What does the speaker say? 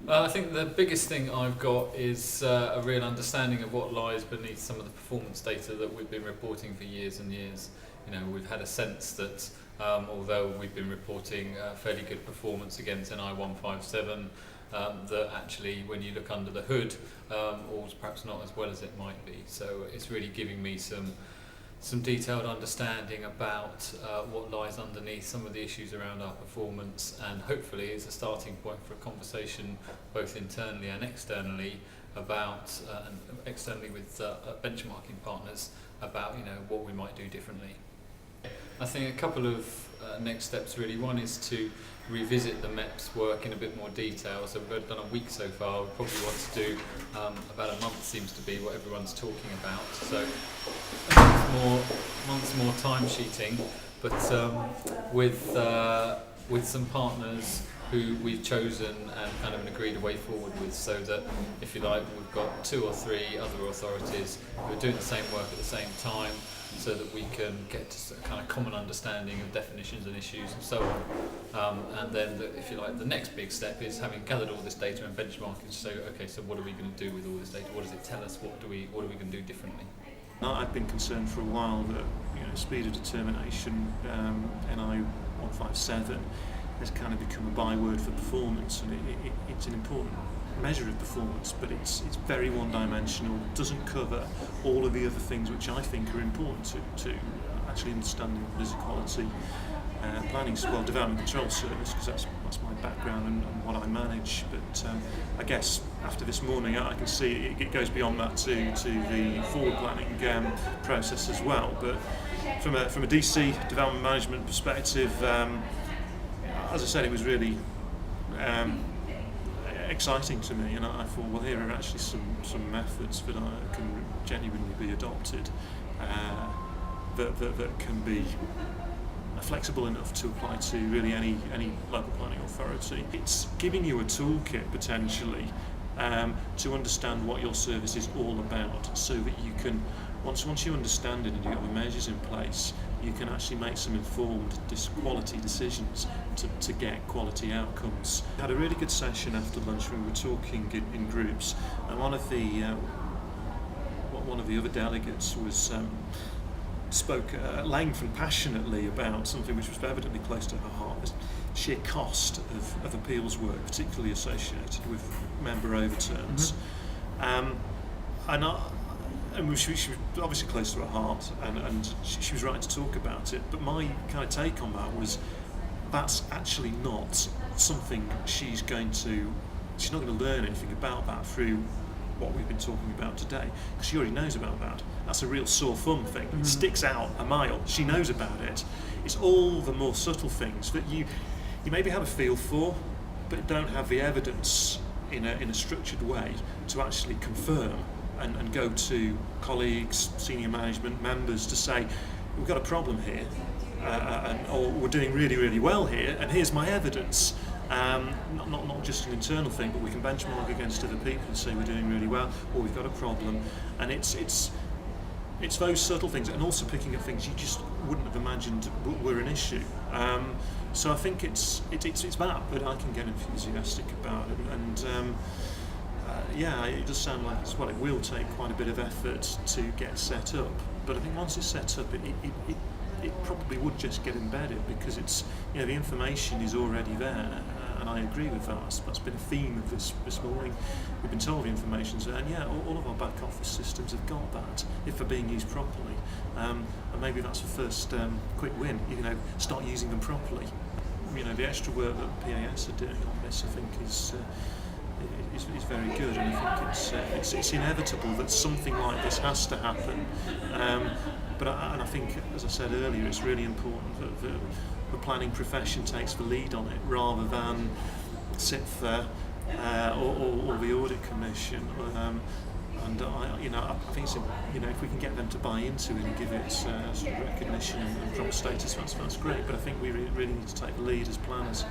I think the biggest thing I've got is a real understanding of what lies beneath some of the performance data that we've been reporting for years and years. We've had a sense that although we've been reporting fairly good performance against NI 157, that actually when you look under the hood, all's perhaps not as well as it might be. So it's really giving me some detailed understanding about what lies underneath some of the issues around our performance, and hopefully it's a starting point for a conversation both internally and externally about and externally with benchmarking partners about what we might do differently. I think a couple of next steps really. One is to revisit the MEPS work in a bit more detail. So we've done a week so far. We probably want to do about a month seems to be what everyone's talking about. So months more time sheeting, but with some partners who we've chosen and kind of an agreed a way forward with, so that if you like we've got 2 or 3 other authorities who are doing the same work at the same time, so that we can get to a kind of common understanding of definitions and issues and so on. And then, if you like, the next big step is having gathered all this data and benchmarking. So, okay, so what are we going to do with all this data? What does it tell us? What are we going to do differently? I've been concerned for a while that speed of determination, NI 157, has kind of become a byword for performance, and it's an important measure of performance, but it's very one-dimensional. It doesn't cover all of the other things which I think are important to actually understanding what is equality planning. Well, development control service, because that's my background and what I manage. But I guess after this morning, I can see it goes beyond that to the forward planning process as well. But from a DC development management perspective, as I said, it was really exciting to me, and I thought, well, here are actually some methods that can genuinely be adopted, that can be flexible enough to apply to really any local planning authority. It's giving you a toolkit potentially to understand what your service is all about, so that you can, once you understand it and you've got the measures in place, you can actually make some informed quality decisions to get quality outcomes. We had a really good session after lunch. We were talking in groups, and one of the other delegates spoke at length and passionately about something which was evidently close to her heart: the sheer cost of appeals work, particularly associated with member overturns. And she was obviously close to her heart, and she was right to talk about it. But my kind of take on that was, that's actually not something she's not going to learn anything about that through what we've been talking about today, because she already knows about that. That's a real sore thumb thing. It sticks out a mile. She knows about it. It's all the more subtle things that you maybe have a feel for, but don't have the evidence in a structured way to actually confirm and go to colleagues, senior management, members to say, we've got a problem here, or we're doing really, really well here, and here's my evidence. Not just an internal thing, but we can benchmark against other people and say we're doing really well, or we've got a problem. And it's those subtle things, and also picking up things you just wouldn't have imagined were an issue. So I think it's that I can get enthusiastic about it, and yeah, it does sound like it will take quite a bit of effort to get set up. But I think once it's set up, it probably would just get embedded, because it's the information is already there, and I agree with that. That's been a theme of this morning. We've been told the information's there, and yeah, all of our back office systems have got that if they're being used properly. And maybe that's the first quick win. Start using them properly. The extra work that PAS are doing on this, I think, is very good, and I think it's inevitable that something like this has to happen. But I think, as I said earlier, it's really important that the planning profession takes the lead on it, rather than sit there or the audit commission. And I think it's, if we can get them to buy into it and give it sort of recognition and proper status, that's great. But I think we really need to take the lead as planners.